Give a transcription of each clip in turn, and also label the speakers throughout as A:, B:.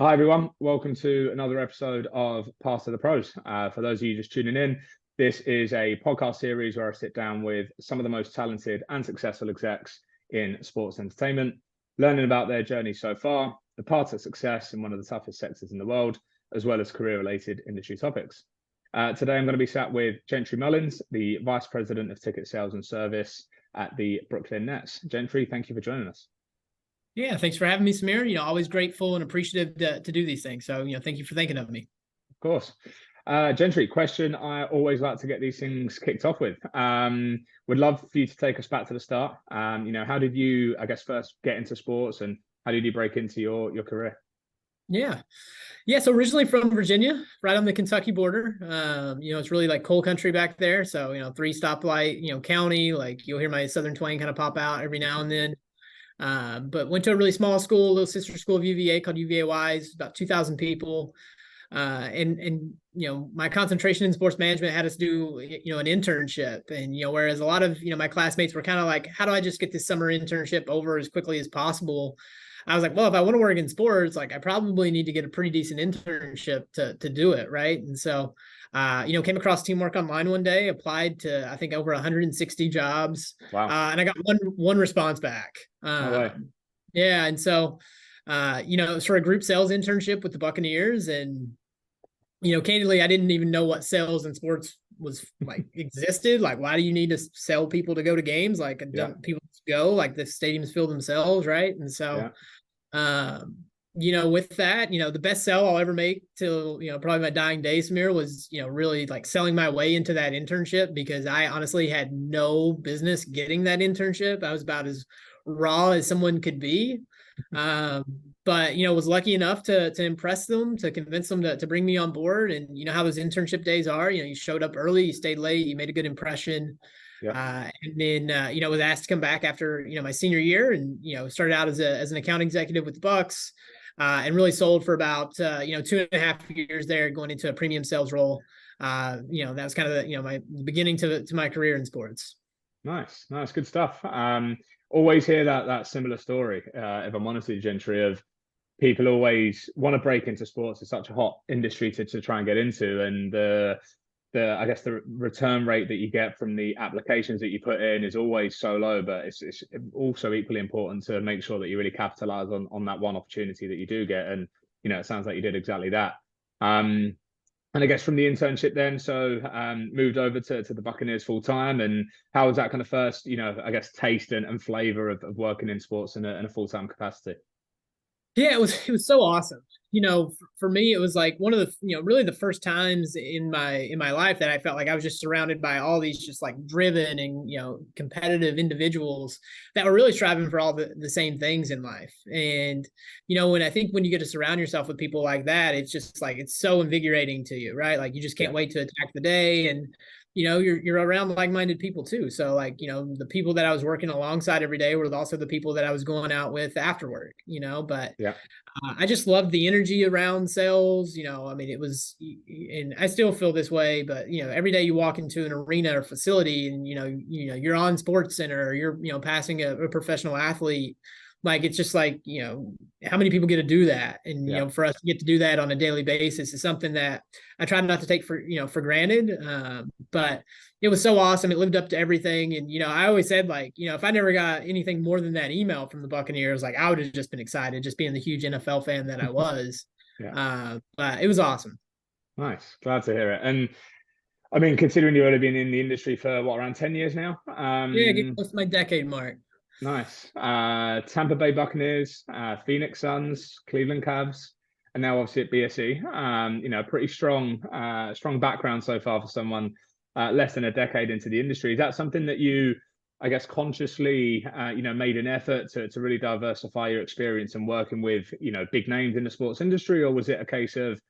A: Hi, everyone. Welcome to another episode of Path to the Pros. For those of you just tuning in, this is a podcast series where I sit down with some of the most talented and successful execs in sports entertainment, learning about their journey so far, the path to success in one of the toughest sectors in the world, as well as career-related industry topics. Today, I'm going to be sat with Jentry Mullins, the Vice President of Ticket Sales and Service at the Brooklyn Nets. Jentry, thank you for joining us.
B: Yeah, thanks for having me, Samir. Always grateful and appreciative to do these things. So, thank you for thinking of me.
A: Of course. Jentry, question I always like to get these things kicked off with. Would love for you to take us back to the start. How did you, first get into sports and how did you break into your career?
B: Yeah. So originally from Virginia, right on the Kentucky border. It's really like coal country back there. So, three stoplight, county, like you'll hear my Southern twang kind of pop out every now and then. But went to a really small school, a little sister school of UVA called UVA Wise, about 2,000 people. My concentration in sports management had us do, an internship. And, whereas a lot of, my classmates were kind of like, how do I just get this summer internship over as quickly as possible? I was like, well, if I want to work in sports, like I probably need to get a pretty decent internship to do it. Right. And so, came across Teamwork Online one day, applied to, I think, over 160 jobs.
A: Wow.
B: And I got one response back.
A: No way.
B: Yeah. And so, it was for a group sales internship with the Buccaneers. And, candidly, I didn't even know what sales in sports was like existed. Like, why do you need to sell people to go to games? Like, don't people go? Like, the stadiums fill themselves, right? And so, with that, the best sell I'll ever make till, probably my dying days, Samir, was, really like selling my way into that internship because I honestly had no business getting that internship. I was about as raw as someone could be. But, was lucky enough to impress them, to convince them to bring me on board. And you know how those internship days are, you showed up early, you stayed late, you made a good impression. And then, was asked to come back after, my senior year and, started out as an account executive with the Bucks, and really sold for about, 2.5 years there, going into a premium sales role. That was kind of my beginning to my career in sports.
A: Nice. Good stuff. Always hear that similar story, if I'm honest with you, Gentry, of people always want to break into sports. It's such a hot industry to try and get into. And the return rate that you get from the applications that you put in is always so low, but it's also equally important to make sure that you really capitalize on that one opportunity that you do get. And, it sounds like you did exactly that. And I guess from the internship then, so moved over to the Buccaneers full time. And how was that kind of first, taste and flavor of working in sports in a full time capacity?
B: Yeah, it was so awesome. For me, it was like one of the, really the first times in my life that I felt like I was just surrounded by all these just like driven and, competitive individuals that were really striving for all the same things in life. And, when you get to surround yourself with people like that, it's just like, it's so invigorating to you, right? Like you just can't wait to attack the day. And, you're around like-minded people too. So like, the people that I was working alongside every day were also the people that I was going out with after work, but I just loved the energy around sales. It was, and I still feel this way, but every day you walk into an arena or facility and, you're on Sports Center or you're, passing a professional athlete. Like, it's just like, how many people get to do that? And, for us to get to do that on a daily basis is something that I try not to take for granted. But it was so awesome. It lived up to everything. And, I always said, like, if I never got anything more than that email from the Buccaneers, like I would have just been excited, just being the huge NFL fan that I was. But it was awesome.
A: Nice. Glad to hear it. And I mean, considering you've only been in the industry for around 10 years now?
B: Getting close to my decade mark.
A: Nice. Tampa Bay Buccaneers, Phoenix Suns, Cleveland Cavs, and now obviously at BSE. Pretty strong background so far for someone less than a decade into the industry. Is that something that you, consciously, made an effort to really diversify your experience and working with, big names in the sports industry, or was it a case of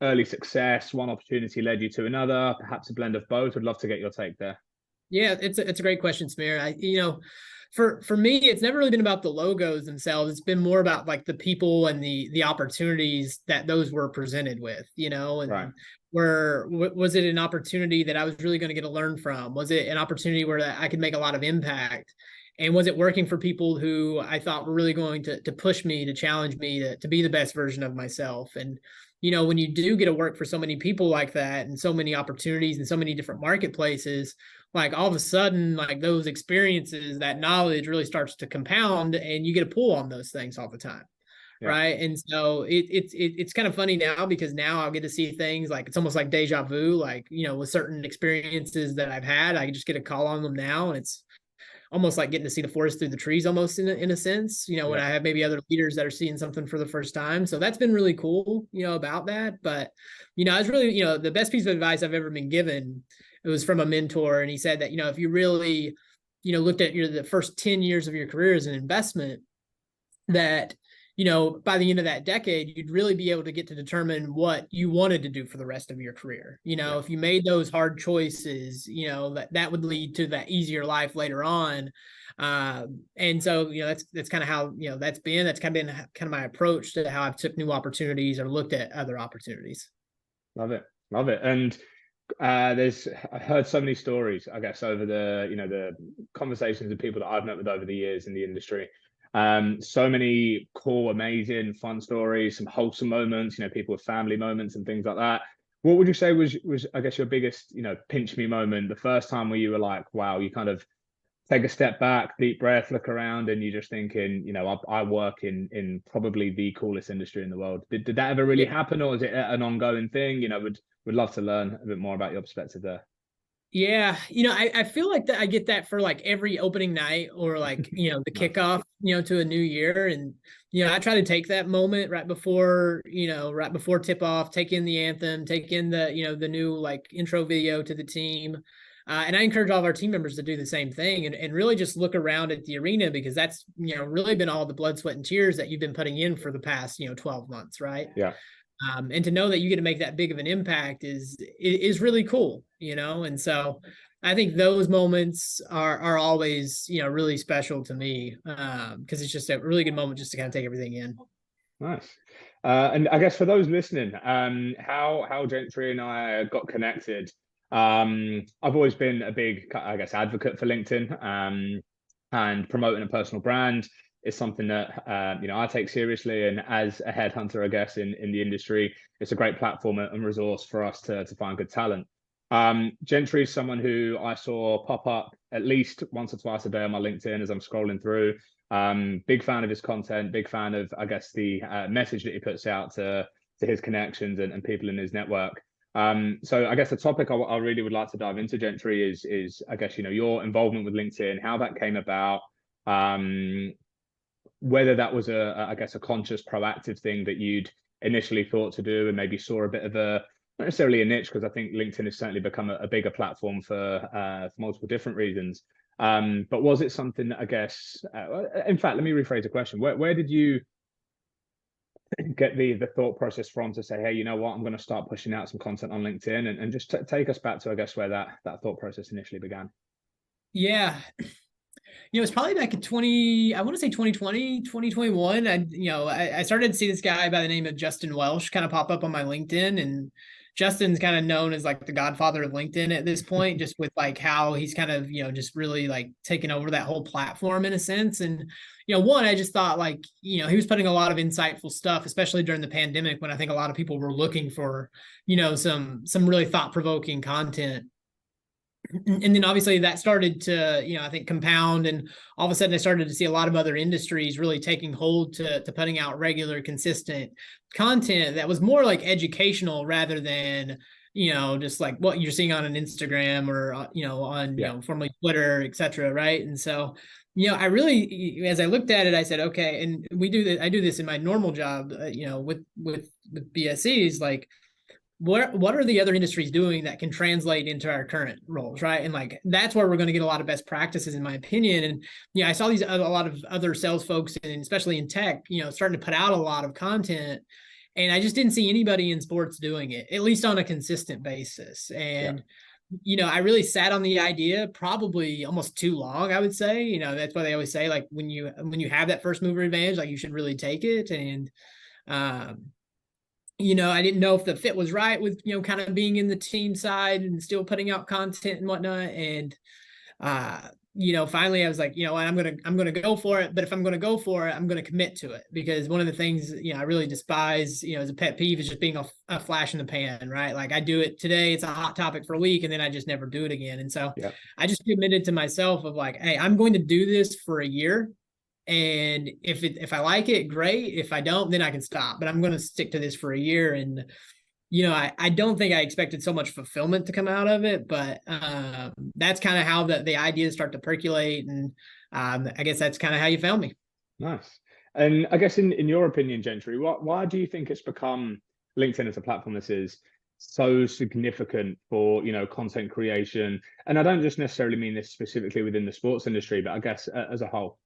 A: early success, one opportunity led you to another, perhaps a blend of both? Would love to get your take there.
B: Yeah, it's a great question, Samir. For me, it's never really been about the logos themselves. It's been more about like the people and the opportunities that those were presented with, and was it an opportunity that I was really going to get to learn from? Was it an opportunity where I could make a lot of impact? And was it working for people who I thought were really going to push me, to challenge me, to be the best version of myself? And, when you do get to work for so many people like that and so many opportunities and so many different marketplaces, like all of a sudden, like those experiences, that knowledge really starts to compound and you get a pull on those things all the time.
A: Yeah.
B: Right. And so it's kind of funny now because now I'll get to see things like it's almost like deja vu, like, with certain experiences that I've had, I just get a call on them now. And it's almost like getting to see the forest through the trees almost in a sense, when I have maybe other leaders that are seeing something for the first time. So that's been really cool, about that. But, I was really, the best piece of advice I've ever been given, it was from a mentor. And he said that, if you really, looked at the first 10 years of your career as an investment, that by the end of that decade, you'd really be able to get to determine what you wanted to do for the rest of your career. If you made those hard choices, that would lead to that easier life later on. And so, that's kind of how, that's kind of my approach to how I've took new opportunities or looked at other opportunities.
A: Love it. Love it. And I've heard so many stories, I guess, over the conversations with people that I've met with over the years in the industry. So many cool, amazing, fun stories, some wholesome moments, people with family moments and things like that. What would you say was I guess your biggest, pinch me moment, the first time where you were like, wow, you kind of take a step back, deep breath, look around, and you're just thinking, I work in probably the coolest industry in the world. Did that ever really happen, or is it an ongoing thing? Would love to learn a bit more about your perspective there.
B: Yeah, I feel like that I get that for like every opening night or like, the kickoff, to a new year. And, I try to take that moment right before tip off, take in the anthem, take in the new like intro video to the team. And I encourage all of our team members to do the same thing and really just look around at the arena because that's, really been all the blood, sweat, and tears that you've been putting in for the past, 12 months, right?
A: Yeah.
B: And to know that you get to make that big of an impact is really cool, and so I think those moments are always, really special to me because it's just a really good moment just to kind of take everything in.
A: Nice. And I guess for those listening, how Jentry and I got connected. I've always been a big, I guess, advocate for LinkedIn and promoting a personal brand is something that I take seriously. And as a headhunter, I guess in the industry, it's a great platform and resource for us to find good talent. Jentry is someone who I saw pop up at least once or twice a day on my LinkedIn as I'm scrolling through. Big fan of his content, big fan of, I guess, the message that he puts out to his connections and people in his network. So I guess the topic I really would like to dive into, Jentry, is I guess, your involvement with LinkedIn, how that came about, whether that was I guess a conscious proactive thing that you'd initially thought to do and maybe saw a bit of a, not necessarily a niche, because I think LinkedIn has certainly become a bigger platform for multiple different reasons. But was it something that I guess, in fact, let me rephrase the question. Where did you get the thought process from to say, hey, you know what, I'm going to start pushing out some content on LinkedIn and just take us back to, I guess, where that thought process initially began?
B: Yeah. It's probably back in I want to say 2020, 2021. I started to see this guy by the name of Justin Welsh kind of pop up on my LinkedIn, and Justin's kind of known as like the godfather of LinkedIn at this point, just with like how he's kind of, just really like taken over that whole platform in a sense. And, one, I just thought like, he was putting a lot of insightful stuff, especially during the pandemic when I think a lot of people were looking for, some really thought-provoking content. And then obviously that started to, I think compound, and all of a sudden I started to see a lot of other industries really taking hold to putting out regular, consistent content that was more like educational rather than, just like what you're seeing on an Instagram or, on, formerly Twitter, et cetera. Right. And so, I really, as I looked at it, I said, okay, and I do this in my normal job, with BSEs, like, what are the other industries doing that can translate into our current roles, right? And like that's where we're going to get a lot of best practices, in my opinion. And I saw a lot of other sales folks, and especially in tech, starting to put out a lot of content, and I just didn't see anybody in sports doing it, at least on a consistent basis. And I really sat on the idea probably almost too long, I would say. That's why they always say like when you have that first mover advantage, like you should really take it. And I didn't know if the fit was right with, kind of being in the team side and still putting out content and whatnot. And, finally I was like, I'm gonna go for it. But if I'm gonna go for it, I'm gonna commit to it, because one of the things I really despise, as a pet peeve, is just being a flash in the pan, right? Like, I do it today, it's a hot topic for a week, and then I just never do it again. And so
A: Yeah.
B: I just committed to myself of like, hey, I'm going to do this for a year. And if I like it, great. If I don't, then I can stop. But I'm going to stick to this for a year. And I don't think I expected so much fulfillment to come out of it, but that's kind of how the ideas start to percolate. And I guess that's kind of how you found me.
A: Nice. And I guess in your opinion, Gentry, why do you think it's become LinkedIn as a platform this is so significant for, content creation? And I don't just necessarily mean this specifically within the sports industry, but I guess as a whole.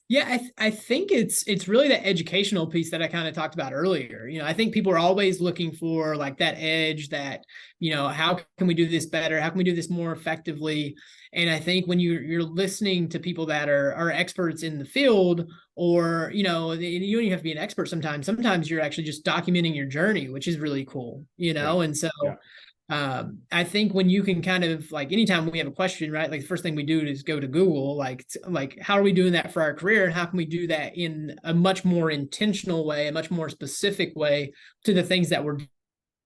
B: Yeah, I think it's really the educational piece that I kind of talked about earlier. I think people are always looking for like that edge, that, how can we do this better? How can we do this more effectively? And I think when you're listening to people that are experts in the field, or, you don't even have to be an expert sometimes. Sometimes you're actually just documenting your journey, which is really cool,
A: Yeah.
B: and so
A: Yeah.
B: I think when you can kind of like, anytime we have a question, right? Like, the first thing we do is go to Google, like how are we doing that for our career? And how can we do that in a much more intentional way, a much more specific way to the things that we're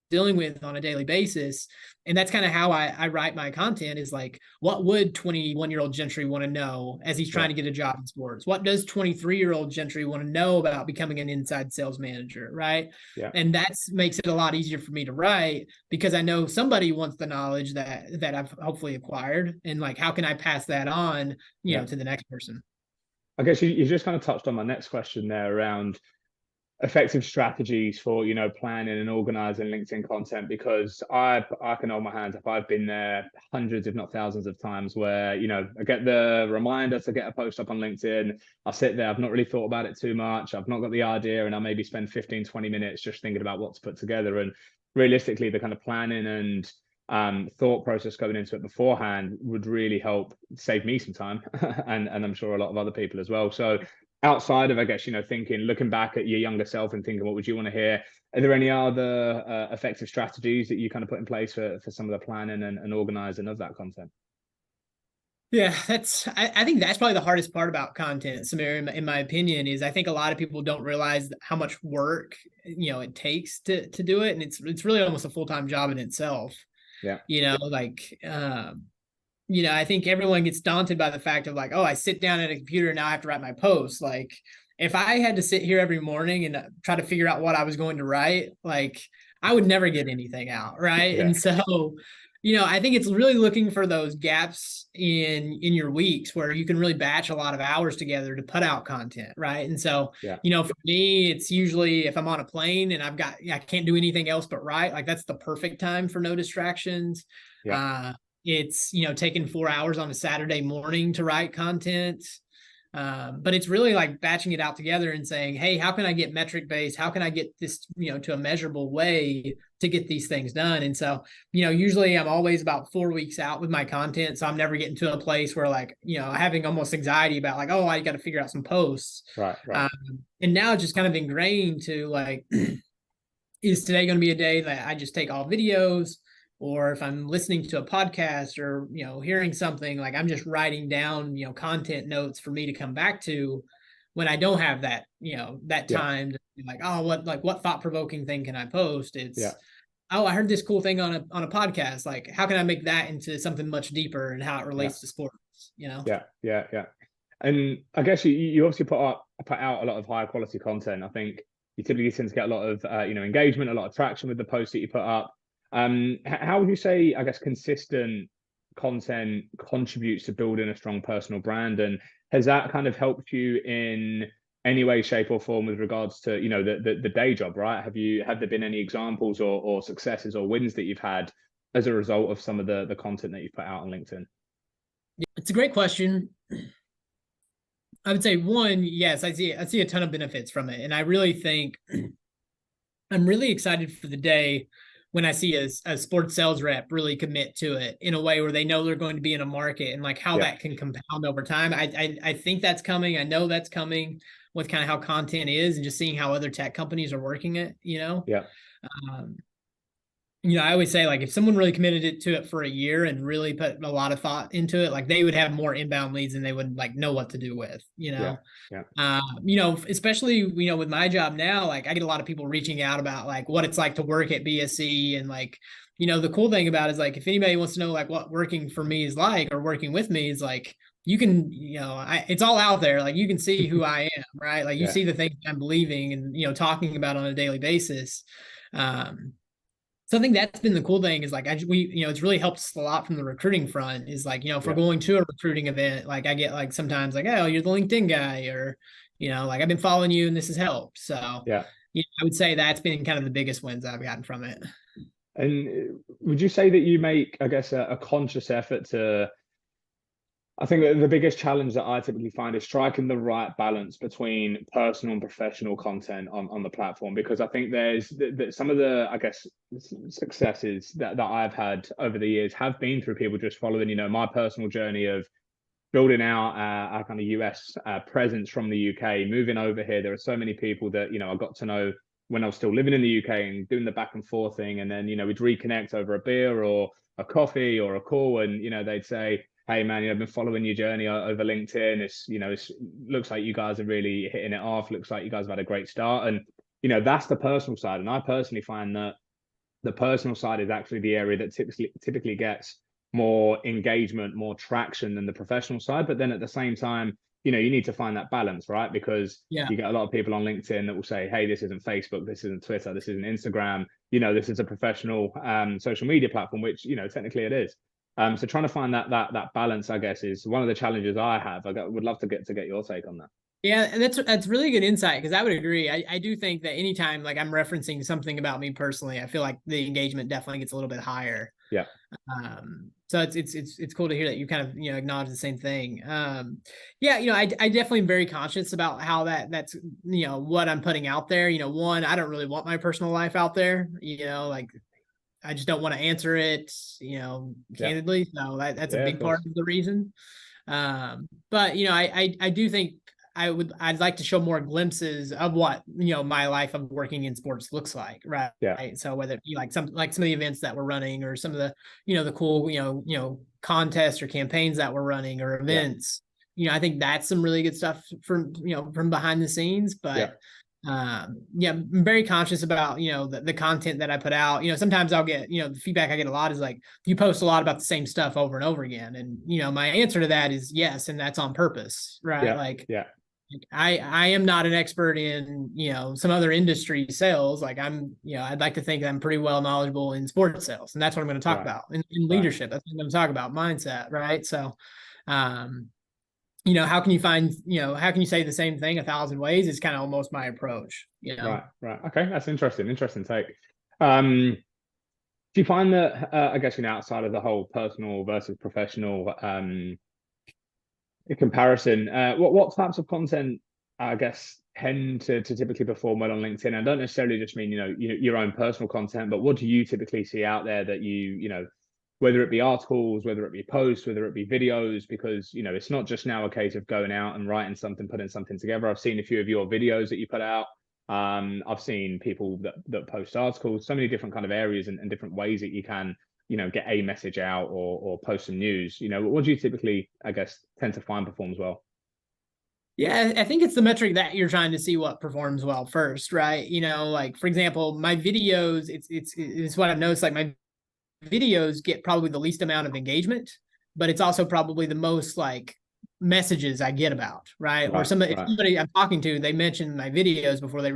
B: dealing with on a daily basis? And that's kind of how I write my content, is like, what would 21-year-old Gentry want to know as he's trying to get a job in sports? What does 23-year-old Gentry want to know about becoming an inside sales manager, right?
A: Yeah.
B: And that makes it a lot easier for me to write, because I know somebody wants the knowledge that I've hopefully acquired, and like, how can I pass that on, to the next person?
A: I guess you just kind of touched on my next question there around effective strategies for planning and organizing LinkedIn content, because I can hold my hands up. I've been there hundreds if not thousands of times where I get the reminder to get a post up on LinkedIn. I sit there, I've not really thought about it too much, I've not got the idea, and I maybe spend 15-20 minutes just thinking about what to put together. And realistically, the kind of planning and thought process going into it beforehand would really help save me some time and I'm sure a lot of other people as well. So outside of, I guess, looking back at your younger self and thinking, what would you want to hear? Are there any other effective strategies that you kind of put in place for some of the planning and organizing of that content?
B: Yeah, I think that's probably the hardest part about content, Samir, in my opinion, is I think a lot of people don't realize how much work, it takes to do it. And it's really almost a full-time job in itself.
A: Yeah.
B: I think everyone gets daunted by the fact of like, oh, I sit down at a computer and now I have to write my post. Like, if I had to sit here every morning and try to figure out what I was going to write, like, I would never get anything out, right?
A: Yeah.
B: And so, I think it's really looking for those gaps in your weeks where you can really batch a lot of hours together to put out content, right? And so,
A: Yeah.
B: for me, it's usually if I'm on a plane and I can't do anything else but write, like, that's the perfect time for no distractions.
A: Yeah.
B: It's taking 4 hours on a Saturday morning to write content. But it's really like batching it out together and saying, hey, how can I get metric based? How can I get this, to a measurable way to get these things done? And so, usually I'm always about 4 weeks out with my content. So I'm never getting to a place where like, having almost anxiety about like, oh, I got to figure out some posts.
A: Right.
B: And now it's just kind of ingrained to like, is today going to be a day that I just take all videos? Or if I'm listening to a podcast or, hearing something, like, I'm just writing down, content notes for me to come back to when I don't have that, that time to be like, oh, what thought-provoking thing can I post? It's, oh, I heard this cool thing on a podcast. Like, how can I make that into something much deeper and how it relates to sports,
A: Yeah. And I guess you obviously put out a lot of high quality content. I think you typically tend to get a lot of, engagement, a lot of traction with the posts that you put up. How would you say, I guess, consistent content contributes to building a strong personal brand? And has that kind of helped you in any way, shape, or form with regards to, the day job, right? Have there been any examples or successes or wins that you've had as a result of some of the content that you've put out on LinkedIn?
B: It's a great question. I would say one, yes, I see a ton of benefits from it. And I really think I'm really excited for the day when I see a sports sales rep really commit to it in a way where they know they're going to be in a market, and like how that can compound over time. I think that's coming. I know that's coming with kind of how content is and just seeing how other tech companies are working it,
A: Yeah.
B: I always say, like, if someone really committed to it for a year and really put a lot of thought into it, like, they would have more inbound leads than they would like know what to do with,
A: Yeah. Yeah.
B: especially, with my job now, like I get a lot of people reaching out about like what it's like to work at BSC. And like, the cool thing about it is like, if anybody wants to know like what working for me is like, or working with me is like, you can, it's all out there. Like you can see who I am, right? Like you
A: Yeah.
B: see the things I'm believing and, talking about on a daily basis. Um, so I think that's been the cool thing is like it's really helped us a lot from the recruiting front is like, if we're
A: Yeah.
B: going to a recruiting event, like I get like sometimes like, oh, you're the LinkedIn guy, or, like I've been following you and this has helped. So
A: Yeah.
B: I would say that's been kind of the biggest wins I've gotten from it.
A: And would you say that you make, I guess, a conscious effort to, I think that the biggest challenge that I typically find is striking the right balance between personal and professional content on the platform, because I think there's some of the, I guess, successes that I've had over the years have been through people just following, my personal journey of building out our kind of US presence from the UK, moving over here. There are so many people that, I got to know when I was still living in the UK and doing the back and forth thing. And then, we'd reconnect over a beer or a coffee or a call. And, they'd say, hey man, I've been following your journey over LinkedIn. It looks like you guys are really hitting it off. Looks like you guys have had a great start. And, that's the personal side. And I personally find that the personal side is actually the area that typically gets more engagement, more traction than the professional side. But then at the same time, you need to find that balance, right? Because
B: Yeah.
A: you get a lot of people on LinkedIn that will say, hey, this isn't Facebook, this isn't Twitter, this isn't Instagram, this is a professional social media platform, which, technically it is. So trying to find that balance, I guess, is one of the challenges I have. Would love to get your take on that.
B: Yeah, and that's really good insight because I would agree. I do think that anytime like I'm referencing something about me personally, I feel like the engagement definitely gets a little bit higher.
A: Yeah.
B: So it's cool to hear that you kind of acknowledge the same thing. Yeah, I definitely am very conscious about how that's what I'm putting out there. One, I don't really want my personal life out there. Like I just don't want to answer it, candidly. So that's a big part of the reason. But I do think I'd like to show more glimpses of what my life of working in sports looks like, right?
A: Yeah.
B: So whether it be like some of the events that we're running, or some of the the cool contests or campaigns that we're running, or events. I think that's some really good stuff from from behind the scenes. But I'm very conscious about the content that I put out. Sometimes I'll get the feedback I get a lot is like, you post a lot about the same stuff over and over again, and my answer to that is yes, and that's on purpose, right? Like I am not an expert in some other industry sales. Like I'd like to think I'm pretty well knowledgeable in sports sales, and that's what I'm going to talk about in leadership. That's what I'm going to talk about, mindset, right? So how can you find, how can you say the same thing 1,000 ways is kind of almost my approach,
A: Right. Okay. That's interesting. Interesting take. Do you find that, I guess, outside of the whole personal versus professional comparison, what types of content, I guess, tend to typically perform well on LinkedIn? I don't necessarily just mean, your own personal content, but what do you typically see out there that whether it be articles, whether it be posts, whether it be videos, because, it's not just now a case of going out and writing something, putting something together. I've seen a few of your videos that you put out. I've seen people that post articles, so many different kind of areas and different ways that you can, get a message out or post some news. What do you typically, I guess, tend to find performs well?
B: Yeah, I think it's the metric that you're trying to see what performs well first, right? Like for example, my videos, it's what I've noticed, like my videos get probably the least amount of engagement, but it's also probably the most like messages I get about, right? Or if somebody I'm talking to, they mention my videos before they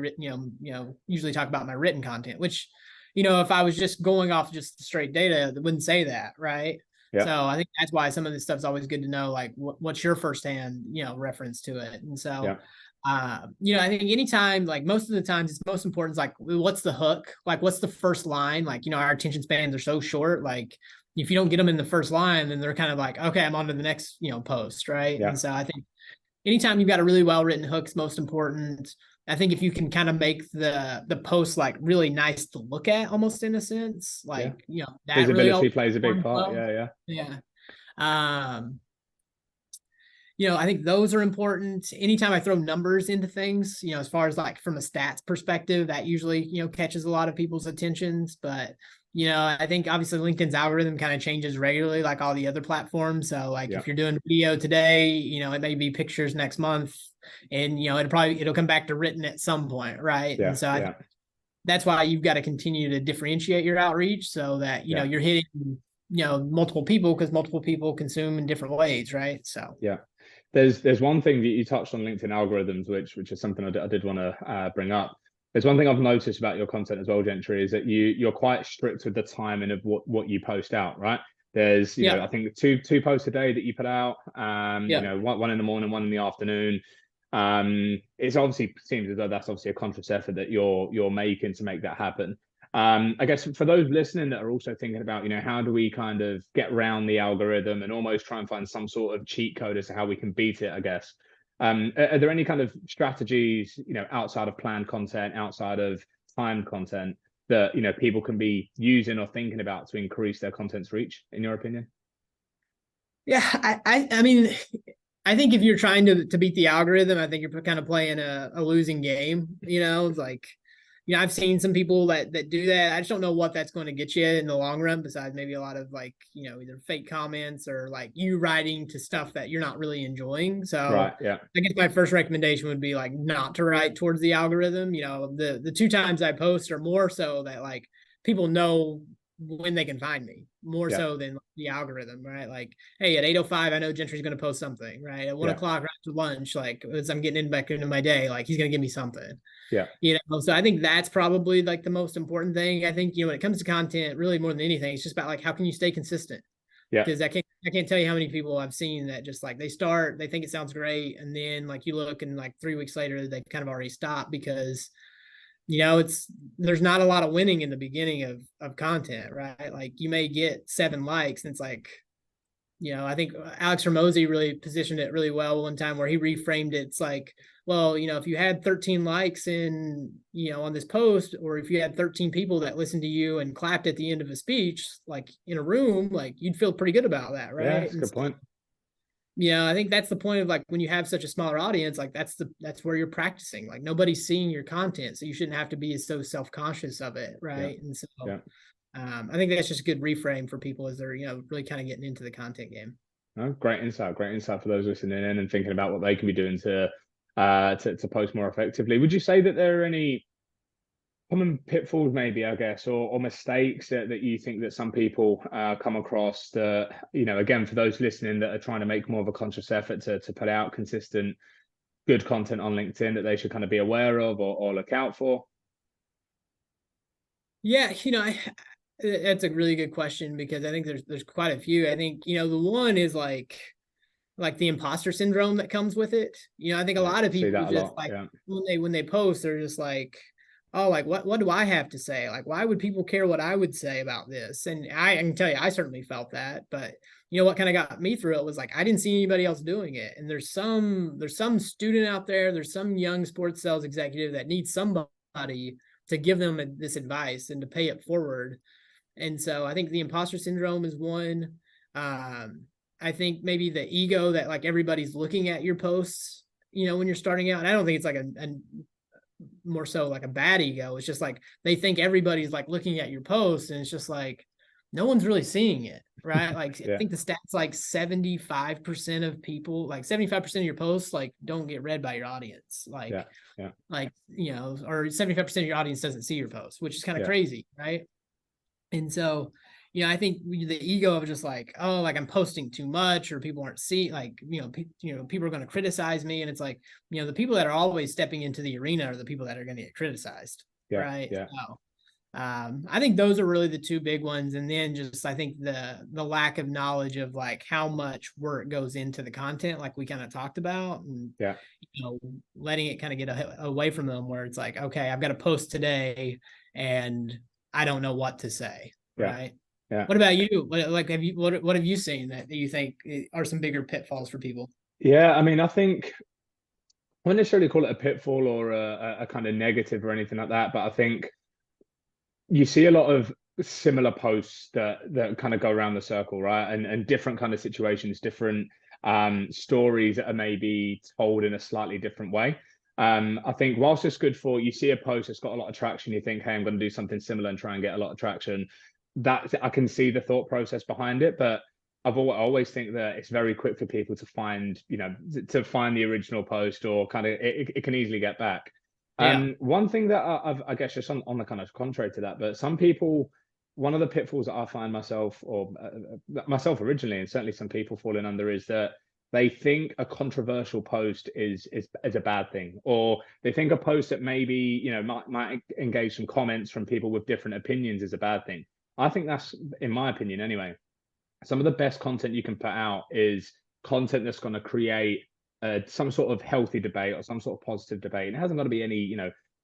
B: usually talk about my written content, which if I was just going off just straight data, they wouldn't say that, right? So I think that's why some of this stuff's always good to know, like what's your firsthand reference to it. And so I think anytime, like most of the times, it's most important is like, what's the hook? Like, what's the first line? Like, our attention spans are so short. Like, if you don't get them in the first line, then they're kind of like, okay, I'm on to the next, post, right? And so I think anytime you've got a really well-written hook is most important. I think if you can kind of make the post like really nice to look at, almost in a sense, like that
A: visibility
B: really
A: plays a big part.
B: Well. Yeah. I think those are important. Anytime I throw numbers into things, as far as like from a stats perspective, that usually, catches a lot of people's attentions. But, I think obviously LinkedIn's algorithm kind of changes regularly, like all the other platforms. So like
A: Yeah,
B: if you're doing video today, it may be pictures next month, and it'll come back to written at some point, right? And
A: yeah,
B: so I think
A: yeah,
B: that's why you've got to continue to differentiate your outreach so that
A: yeah,
B: you're hitting multiple people, because multiple people consume in different ways, right? So
A: yeah. There's one thing that you touched on, LinkedIn algorithms, which is something I did want to bring up. There's one thing I've noticed about your content as well, Gentry, is that you're quite strict with the timing of what you post out, right? There's,
B: yeah,
A: I think two posts a day that you put out,
B: yeah.
A: one in the morning, one in the afternoon. It's obviously seems as though that's obviously a conscious effort that you're making to make that happen. I guess for those listening that are also thinking about, how do we kind of get around the algorithm and almost try and find some sort of cheat code as to how we can beat it, I guess. Are there any kind of strategies, outside of planned content, outside of timed content that, people can be using or thinking about to increase their content's reach, in your opinion?
B: Yeah, I mean, I think if you're trying to beat the algorithm, I think you're kind of playing a losing game. It's like, I've seen some people that do that. I just don't know what that's going to get you in the long run, besides maybe a lot of like, either fake comments or like you writing to stuff that you're not really enjoying.
A: Right.
B: So
A: Yeah.
B: I guess my first recommendation would be like not to write towards the algorithm. The two times I post are more so that like people know when they can find me, more
A: Yeah.
B: so than the algorithm, right? Like, hey, at 8:05, I know Gentry's going to post something, right? At 1
A: Yeah.
B: o'clock right after lunch, like as I'm getting back into my day, like he's going to give me something.
A: Yeah.
B: So I think that's probably like the most important thing. I think, when it comes to content, really more than anything, it's just about like how can you stay consistent?
A: Yeah.
B: Because I can't tell you how many people I've seen that just like they think it sounds great, and then like you look and like 3 weeks later they've kind of already stopped because there's not a lot of winning in the beginning of content, right? Like you may get 7 likes, and it's like, I think Alex Ramosi really positioned it really well one time where he reframed it. It's like, well, if you had 13 likes on this post, or if you had 13 people that listened to you and clapped at the end of a speech, like in a room, like you'd feel pretty good about that,
A: Yeah.
B: right?
A: That's a
B: And
A: good
B: so,
A: point.
B: I think that's the point of like when you have such a smaller audience, like that's where you're practicing. Like nobody's seeing your content, so you shouldn't have to be so self-conscious of it,
A: Yeah.
B: right? And so
A: Yeah.
B: I think that's just a good reframe for people as they're really kind of getting into the content game.
A: No, great insight. Great insight for those listening in and thinking about what they can be doing to post more effectively. Would you say that there are any common pitfalls, maybe, I guess, or mistakes that you think that some people come across that, again, for those listening that are trying to make more of a conscious effort to put out consistent, good content on LinkedIn that they should kind of be aware of or look out for?
B: Yeah, that's a really good question, because I think there's quite a few. I think the one is like the imposter syndrome that comes with it. I think a
A: Yeah,
B: lot of
A: see
B: people
A: that a
B: just
A: lot.
B: like
A: Yeah.
B: when they post, they're just like, oh, like what do I have to say? Like, why would people care what I would say about this? And I can tell you, I certainly felt that. But what kind of got me through it was like I didn't see anybody else doing it. And there's some student out there, there's some young sports sales executive that needs somebody to give them this advice and to pay it forward. And so I think the imposter syndrome is one. I think maybe the ego that like everybody's looking at your posts, when you're starting out. And I don't think it's like a more so like a bad ego. It's just like they think everybody's like looking at your posts, and it's just like no one's really seeing it, right? Like I
A: Yeah.
B: think the stats like 75% of people, like 75% of your posts like don't get read by your audience.
A: Yeah.
B: Like
A: Yeah.
B: or 75% of your audience doesn't see your post, which is kind of
A: Yeah.
B: crazy, right? And so, I think the ego of just like, oh, like I'm posting too much, or people aren't seeing, like, people are going to criticize me. And it's like, the people that are always stepping into the arena are the people that are going to get criticized.
A: Yeah.
B: Right.
A: Yeah.
B: So, I think those are really the two big ones. And then just, I think the lack of knowledge of like how much work goes into the content, like we kind of talked about, and,
A: Yeah.
B: letting it kind of get away from them, where it's like, okay, I've got to post today and I don't know what to say.
A: Yeah.
B: Right.
A: Yeah.
B: What about you? What have you seen that you think are some bigger pitfalls for people?
A: Yeah. I mean, I think I wouldn't necessarily call it a pitfall or a kind of negative or anything like that, but I think you see a lot of similar posts that kind of go around the circle, right? And different kind of situations, different stories that are maybe told in a slightly different way. I think whilst it's good for you see a post that's got a lot of traction, you think, hey, I'm going to do something similar and try and get a lot of traction. that I can see the thought process behind it, but I always think that it's very quick for people to find, to find the original post, or kind of it can easily get back.
B: Yeah.
A: One thing that I guess just on the kind of contrary to that, but some people, one of the pitfalls that I find myself, or myself originally, and certainly some people falling under, is that they think a controversial post is a bad thing, or they think a post that maybe might engage some comments from people with different opinions is a bad thing. I think that's, in my opinion anyway, some of the best content you can put out is content that's going to create some sort of healthy debate or some sort of positive debate. And it hasn't got to be any,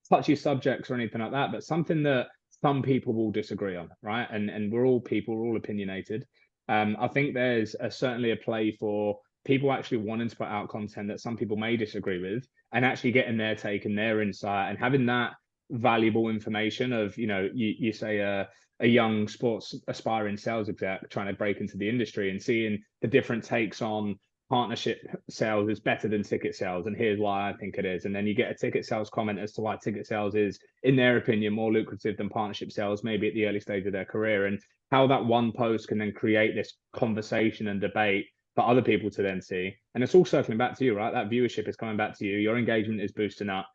A: touchy subjects or anything like that, but something that some people will disagree on, right? And we're all people, we're all opinionated. I think there's certainly a play for people actually wanting to put out content that some people may disagree with, and actually getting their take and their insight, and having that valuable information of, you say a young sports aspiring sales exec trying to break into the industry, and seeing the different takes on partnership sales is better than ticket sales, and here's why I think it is. And then you get a ticket sales comment as to why ticket sales is, in their opinion, more lucrative than partnership sales, maybe at the early stage of their career, and how that one post can then create this conversation and debate for other people to then see. And it's all circling back to you, right? That viewership is coming back to you, your engagement is boosting up.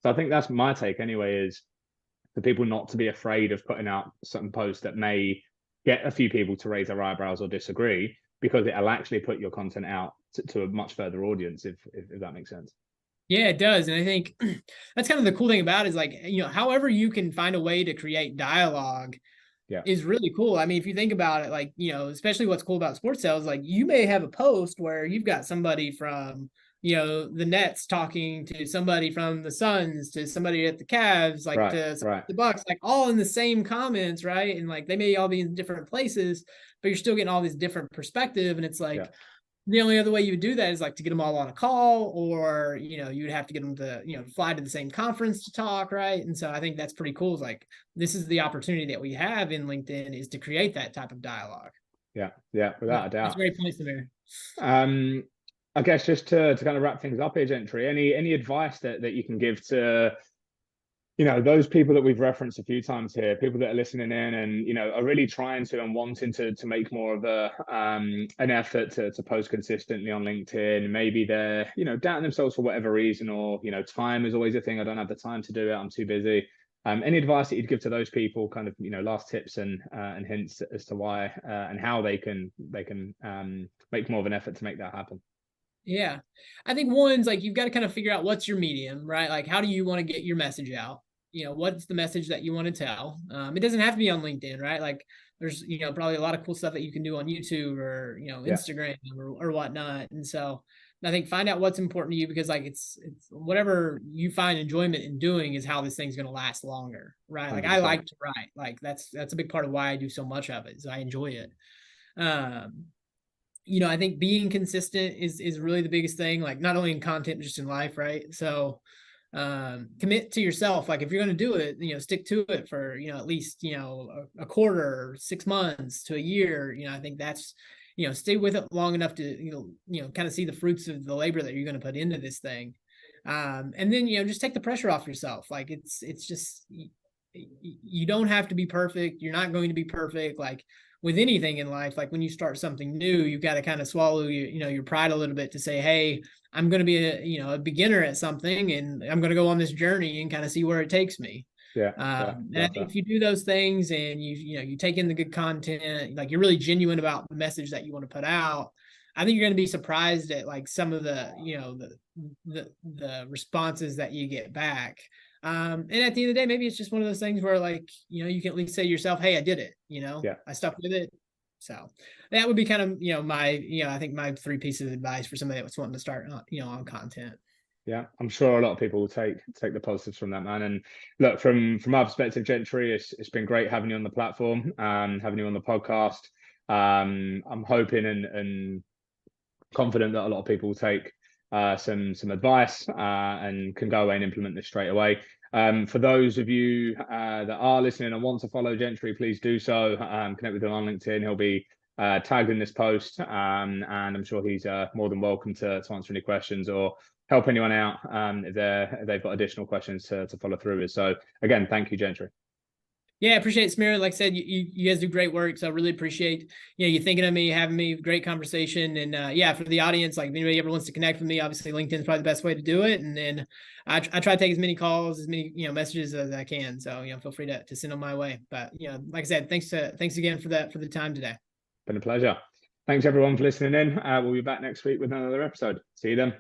A: So I think that's my take anyway, is for people not to be afraid of putting out certain posts that may get a few people to raise their eyebrows or disagree, because it'll actually put your content out to a much further audience, if that makes sense.
B: Yeah, it does. And I think that's kind of the cool thing about it, is like, however you can find a way to create dialogue is really cool. I mean, if you think about it, like, especially what's cool about sports sales, like you may have a post where you've got somebody from, the Nets talking to somebody from the Suns, to somebody at the Cavs, like to the Bucks, like all in the same comments, right? And like they may all be in different places, but you're still getting all these different perspective. And it's like, the only other way you would do that is like to get them all on a call, or you'd have to get them to fly to the same conference to talk, right? And so I think that's pretty cool. It's like, this is the opportunity that we have in LinkedIn, is to create that type of dialogue.
A: Yeah, without a doubt.
B: That's a great point there.
A: I guess just to kind of wrap things up here, Gentry, any advice that you can give to those people that we've referenced a few times here, people that are listening in and are really trying to and wanting to make more of an effort to post consistently on LinkedIn? Maybe they're doubting themselves for whatever reason, or time is always a thing. I don't have the time to do it, I'm too busy. Any advice that you'd give to those people, kind of last tips and hints as to why and how they can make more of an effort to make that happen?
B: Yeah, I think one's like, you've got to kind of figure out what's your medium, right? Like, how do you want to get your message out? What's the message that you want to tell? It doesn't have to be on LinkedIn, right? Like there's, probably a lot of cool stuff that you can do on YouTube, or, Instagram or whatnot. And so I think find out what's important to you, because like it's whatever you find enjoyment in doing is how this thing's going to last longer, right? Like
A: 100%.
B: I like to write, like that's a big part of why I do so much of it, is I enjoy it. I think being consistent is really the biggest thing, like not only in content, but just in life, right? So commit to yourself. Like if you're going to do it, stick to it for, at least, a quarter, 6 months to a year. I think that's, stay with it long enough to, kind of see the fruits of the labor that you're going to put into this thing. And then, just take the pressure off yourself. Like it's just, you don't have to be perfect. You're not going to be perfect. Like with anything in life, like when you start something new, you've got to kind of swallow your pride a little bit to say, hey, I'm going to be a beginner at something, and I'm going to go on this journey and kind of see where it takes me. And I think if you do those things, and you take in the good content, like you're really genuine about the message that you want to put out, I think you're going to be surprised at like some of the the responses that you get back. And at the end of the day, maybe it's just one of those things where like, you can at least say to yourself, hey, I did it, I stuck with it. So that would be kind of, my, I think my 3 pieces of advice for somebody that's wanting to start, on content.
A: Yeah, I'm sure a lot of people will take the positives from that, man. And look, from our perspective, Gentry, it's been great having you on the platform, having you on the podcast. I'm hoping and confident that a lot of people will take some advice and can go away and implement this straight away. For those of you that are listening and want to follow Jentry, please do so. Connect with him on LinkedIn. He'll be tagged in this post, and I'm sure he's more than welcome to answer any questions or help anyone out if they've got additional questions to follow through with. So again, thank you, Jentry.
B: Yeah, I appreciate it, Samir. Like I said, you guys do great work. So I really appreciate, you thinking of me, having me, great conversation. And yeah, for the audience, like if anybody ever wants to connect with me, obviously LinkedIn is probably the best way to do it. And then I try to take as many calls, as many, messages as I can. So, feel free to send them my way. But, like I said, thanks again for the time today.
A: Been a pleasure. Thanks everyone for listening in. We'll be back next week with another episode. See you then.